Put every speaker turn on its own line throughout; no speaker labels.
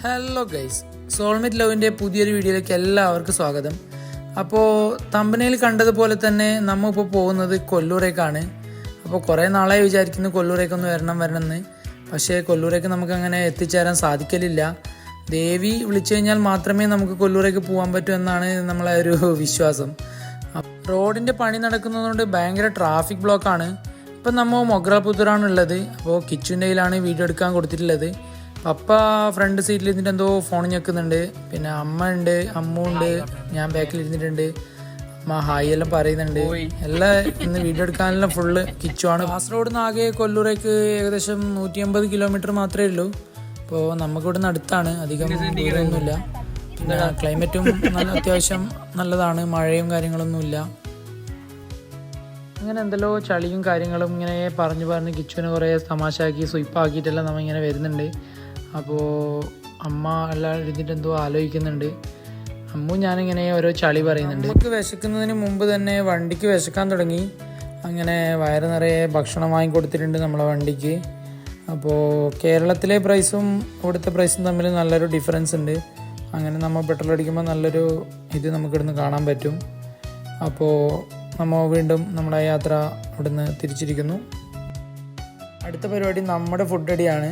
Hello guys, soulmate ലവിൻ്റെ പുതിയൊരു വീഡിയോയിലേക്ക് എല്ലാവർക്കും സ്വാഗതം. അപ്പോൾ തമ്പനയിൽ കണ്ടതുപോലെ തന്നെ നമ്മൾ ഇപ്പോൾ പോകുന്നത് കൊല്ലൂരേക്കാണ്. അപ്പോൾ കുറേ നാളായി വിചാരിക്കുന്നു കൊല്ലൂരേക്കൊന്ന് വരണമെന്ന്. പക്ഷേ കൊല്ലൂരേക്ക് നമുക്കങ്ങനെ എത്തിച്ചേരാൻ സാധിക്കലില്ല. ദേവി വിളിച്ചു കഴിഞ്ഞാൽ മാത്രമേ നമുക്ക് കൊല്ലൂരേക്ക് പോകാൻ പറ്റൂ എന്നാണ് നമ്മളെ ഒരു വിശ്വാസം. റോഡിൻ്റെ പണി നടക്കുന്നതുകൊണ്ട് ഭയങ്കര ട്രാഫിക് ബ്ലോക്കാണ്. ഇപ്പം നമ്മൾ മൊഗ്രാപുത്തൂരാണ് ഉള്ളത്. അപ്പോൾ കിച്ചുവിൻ്റെ കയ്യിലാണ് വീഡിയോ എടുക്കാൻ കൊടുത്തിട്ടുള്ളത്. പപ്പ ഫ്രണ്ട് സീറ്റിൽ ഇരുന്നിട്ട് എന്തോ ഫോൺ ഞെക്കുന്നുണ്ട്. പിന്നെ അമ്മ ഉണ്ട്, അമ്മുണ്ട്, ഞാൻ ബാക്കിൽ ഇരുന്നിട്ടുണ്ട്. അമ്മ ഹായ് എല്ലാം പറയുന്നുണ്ട്. എല്ലാം ഇന്ന് വീഡിയോ എടുക്കാനെല്ലാം ഫുള്ള് കിച്ചുവാണ്. കാസർഗോഡ് നിന്ന് ആകെ കൊല്ലൂരേക്ക് ഏകദേശം 150 കിലോമീറ്റർ മാത്രമേ ഉള്ളൂ. അപ്പോൾ നമുക്ക് ഇവിടെ നിന്ന് അടുത്താണ്, അധികം ദൂരമൊന്നുമില്ല. പിന്നെ ക്ലൈമറ്റും അത്യാവശ്യം നല്ലതാണ്, മഴയും കാര്യങ്ങളൊന്നുമില്ല. അങ്ങനെ എന്തെല്ലോ ചളിയും കാര്യങ്ങളും ഇങ്ങനെ പറഞ്ഞ് കിച്ചുവിനെ കുറേ തമാശയാക്കി സ്വയ്പ്പാക്കിയിട്ടെല്ലാം നമ്മൾ ഇങ്ങനെ വരുന്നുണ്ട്. അപ്പോൾ അമ്മ എല്ലാം ഇരുന്നിട്ട് എന്തോ ആലോചിക്കുന്നുണ്ട്. അമ്മു ഞാനിങ്ങനെ ഓരോ ചളി പറയുന്നുണ്ട്. നമുക്ക് വിശക്കുന്നതിന് മുമ്പ് തന്നെ വണ്ടിക്ക് വിശക്കാൻ തുടങ്ങി. അങ്ങനെ വയറ് നിറയെ ഭക്ഷണം വാങ്ങിക്കൊടുത്തിട്ടുണ്ട് നമ്മളെ വണ്ടിക്ക്. അപ്പോൾ കേരളത്തിലെ പ്രൈസും ഇവിടുത്തെ പ്രൈസും തമ്മിൽ നല്ലൊരു ഡിഫറൻസ് ഉണ്ട്. അങ്ങനെ നമ്മൾ പെട്രോൾ അടിക്കുമ്പോൾ നല്ലൊരു ഇത് നമുക്കിവിടുന്ന് കാണാൻ പറ്റും. അപ്പോൾ നമ്മൾ വീണ്ടും നമ്മുടെ യാത്ര ഇവിടുന്ന് തിരിച്ചിരിക്കുന്നു. അടുത്ത പരിപാടി നമ്മുടെ ഫുഡ് അടിയാണ്.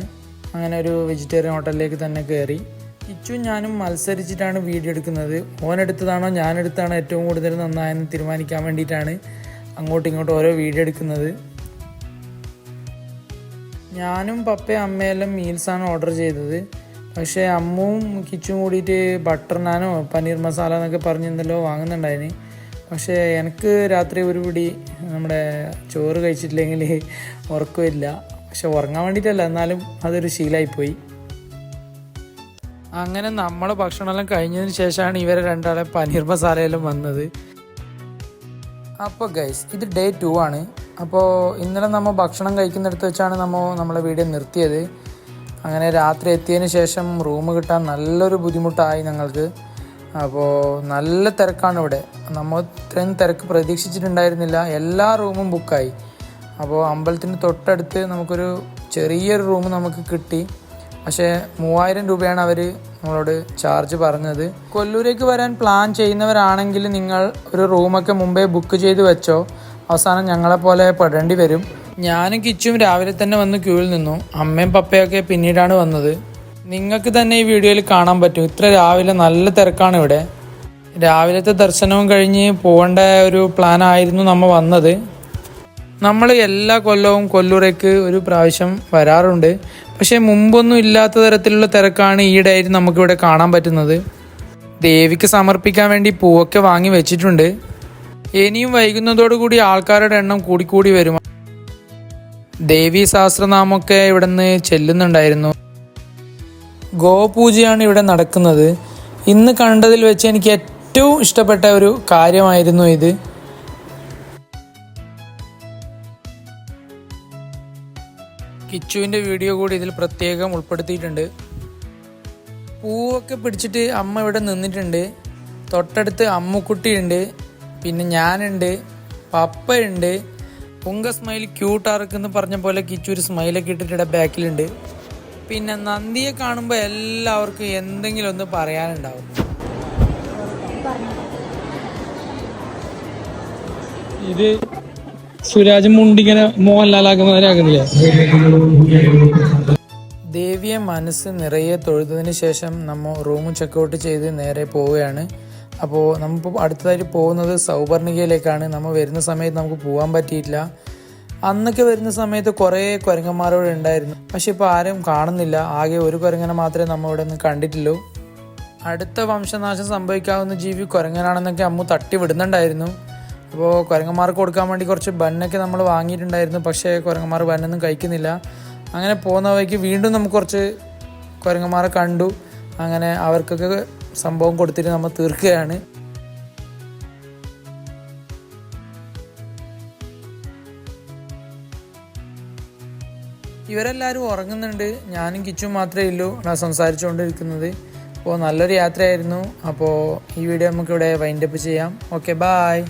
അങ്ങനെ ഒരു വെജിറ്റേറിയൻ ഹോട്ടലിലേക്ക് തന്നെ കയറി. കിച്ചും ഞാനും മത്സരിച്ചിട്ടാണ് വീഡിയോ എടുക്കുന്നത്. ഓനെടുത്തതാണോ ഞാനെടുത്താണോ ഏറ്റവും കൂടുതൽ നന്നായെന്ന് തീരുമാനിക്കാൻ വേണ്ടിയിട്ടാണ് അങ്ങോട്ടും ഇങ്ങോട്ടും ഓരോ വീഡിയോ എടുക്കുന്നത്. ഞാനും പപ്പയും അമ്മയെല്ലാം മീൽസാണ് ഓർഡർ ചെയ്തത്. പക്ഷേ അമ്മുവും കിച്ചും കൂടിയിട്ട് ബട്ടർ നാനോ പനീർ മസാല എന്നൊക്കെ പറഞ്ഞെന്തല്ലോ വാങ്ങുന്നുണ്ടായിന്. പക്ഷേ എനിക്ക് രാത്രി ഒരു പിടി നമ്മുടെ ചോറ് കഴിച്ചിട്ടില്ലെങ്കിൽ ഉറക്കമില്ല. പക്ഷെ ഉറങ്ങാൻ വേണ്ടിയിട്ടല്ല, എന്നാലും അതൊരു ശീലമായിപ്പോയി. അങ്ങനെ നമ്മൾ ഭക്ഷണമെല്ലാം കഴിഞ്ഞതിന് ശേഷമാണ് ഇവരെ രണ്ടാളെ പനീർ മസാലയെല്ലാം വന്നത്. അപ്പോൾ ഗൈസ്, ഇത് ഡേ 2 ആണ്. അപ്പോൾ ഇന്നലെ നമ്മൾ ഭക്ഷണം കഴിക്കുന്നിടത്ത് വെച്ചാണ് നമ്മളെ വീഡിയോ നിർത്തിയത്. അങ്ങനെ രാത്രി എത്തിയതിന് ശേഷം റൂം കിട്ടാൻ നല്ലൊരു ബുദ്ധിമുട്ടായി ഞങ്ങൾക്ക്. അപ്പോൾ നല്ല തിരക്കാണ് ഇവിടെ. നമ്മൾ ഇത്രയും തിരക്ക് പ്രതീക്ഷിച്ചിട്ടുണ്ടായിരുന്നില്ല. എല്ലാ റൂമും ബുക്കായി. അപ്പോൾ അമ്പലത്തിന് തൊട്ടടുത്ത് നമുക്കൊരു ചെറിയൊരു റൂം നമുക്ക് കിട്ടി. പക്ഷേ 3000 രൂപയാണ് അവർ നമ്മളോട് ചാർജ് പറഞ്ഞത്. കൊല്ലൂരേക്ക് വരാൻ പ്ലാൻ ചെയ്യുന്നവരാണെങ്കിൽ നിങ്ങൾ ഒരു റൂമൊക്കെ മുമ്പേ ബുക്ക് ചെയ്ത് വെച്ചോ. അവസാനം ഞങ്ങളെപ്പോലെ പെടേണ്ടി വരും. ഞാനും കിച്ചും രാവിലെ തന്നെ വന്ന് ക്യൂവിൽ നിന്നു. അമ്മയും പപ്പയൊക്കെ പിന്നീടാണ് വന്നത്. നിങ്ങൾക്ക് തന്നെ ഈ വീഡിയോയിൽ കാണാൻ പറ്റും. ഇത്ര രാവിലെ നല്ല തിരക്കാണ് ഇവിടെ. രാവിലത്തെ ദർശനവും കഴിഞ്ഞ് പോകേണ്ട ഒരു പ്ലാനായിരുന്നു നമ്മൾ വന്നത്. നമ്മൾ എല്ലാ കൊല്ലവും കൊല്ലൂരേക്ക് ഒരു പ്രാവശ്യം വരാറുണ്ട്. പക്ഷേ മുമ്പൊന്നും ഇല്ലാത്ത തരത്തിലുള്ള തിരക്കാണ് ഈയിടെയായിട്ട് നമുക്കിവിടെ കാണാൻ പറ്റുന്നത്. ദേവിക്ക് സമർപ്പിക്കാൻ വേണ്ടി പൂവൊക്കെ വാങ്ങി വെച്ചിട്ടുണ്ട്. ഇനിയും വൈകുന്നതോടുകൂടി ആൾക്കാരുടെ എണ്ണം കൂടിക്കൂടി വരും. ദേവി സഹസ്രനാമമൊക്കെ ഇവിടെ നിന്ന് ചെല്ലുന്നുണ്ടായിരുന്നു. ഗോപൂജയാണ് ഇവിടെ നടക്കുന്നത്. ഇന്ന് കണ്ടതിൽ വെച്ച് എനിക്ക് ഏറ്റവും ഇഷ്ടപ്പെട്ട ഒരു കാര്യമായിരുന്നു ഇത്. കിച്ചുവിൻ്റെ വീഡിയോ കൂടി ഇതിൽ പ്രത്യേകം ഉൾപ്പെടുത്തിയിട്ടുണ്ട്. പൂവൊക്കെ പിടിച്ചിട്ട് അമ്മ ഇവിടെ നിന്നിട്ടുണ്ട്. തൊട്ടടുത്ത് അമ്മുക്കുട്ടിയുണ്ട്, പിന്നെ ഞാനുണ്ട്, പപ്പയുണ്ട്. പുങ്ക സ്മൈൽ ക്യൂട്ടാർക്കെന്ന് പറഞ്ഞ പോലെ കിച്ചു ഒരു സ്മൈലൊക്കെ ഇട്ടിട്ട് ഇവിടെ ബാക്കിലുണ്ട്. പിന്നെ നന്ദിയെ കാണുമ്പോൾ എല്ലാവർക്കും എന്തെങ്കിലും ഒന്ന് പറയാനുണ്ടാവും.
ഇത് സുരാജ് മുണ്ടിങ്ങനെ മോഹൻലാലാക്കുന്നവരാകുന്നില്ലേ?
ദേവിയെ മനസ്സ് നിറയെ തൊഴുതതിന് ശേഷം നമ്മൾ റൂം ചെക്കൗട്ട് ചെയ്ത് നേരെ പോവുകയാണ്. അപ്പോൾ നമ്മളിപ്പോൾ അടുത്തതായിട്ട് പോകുന്നത് സൗപർണികയിലേക്കാണ്. നമ്മൾ വരുന്ന സമയത്ത് നമുക്ക് പോകാൻ പറ്റിയിട്ടില്ല. അന്നൊക്കെ വരുന്ന സമയത്ത് കുറേ കുരങ്ങന്മാരോട് ഉണ്ടായിരുന്നു. പക്ഷെ ഇപ്പോൾ ആരും കാണുന്നില്ല. ആകെ ഒരു കുരങ്ങനെ മാത്രമേ നമ്മൾ ഇവിടെ നിന്ന് കണ്ടിട്ടുള്ളൂ. അടുത്ത വംശനാശം സംഭവിക്കാവുന്ന ജീവി കുരങ്ങനാണെന്നൊക്കെ അമ്മു തട്ടി വിടുന്നുണ്ടായിരുന്നു. അപ്പോൾ കുരങ്ങന്മാർക്ക് കൊടുക്കാൻ വേണ്ടി കുറച്ച് ബന്നൊക്കെ നമ്മൾ വാങ്ങിയിട്ടുണ്ടായിരുന്നു. പക്ഷേ കുരങ്ങന്മാർ ബന്നൊന്നും കഴിക്കുന്നില്ല. അങ്ങനെ പോകുന്ന വഴിക്ക് വീണ്ടും നമുക്ക് കുറച്ച് കുരങ്ങന്മാരെ കണ്ടു. അങ്ങനെ അവർക്കൊക്കെ സംഭവം കൊടുത്തിട്ട് നമ്മൾ തീർക്കുകയാണ്. ഇവരെല്ലാവരും ഉറങ്ങുന്നുണ്ട്. ഞാനും കിച്ചും മാത്രമേ ഉള്ളൂ സംസാരിച്ചുകൊണ്ടിരിക്കുന്നത്. അപ്പോൾ നല്ലൊരു യാത്രയായിരുന്നു. അപ്പോൾ ഈ വീഡിയോ നമുക്കിവിടെ വൈൻഡപ്പ് ചെയ്യാം. Okay, bye.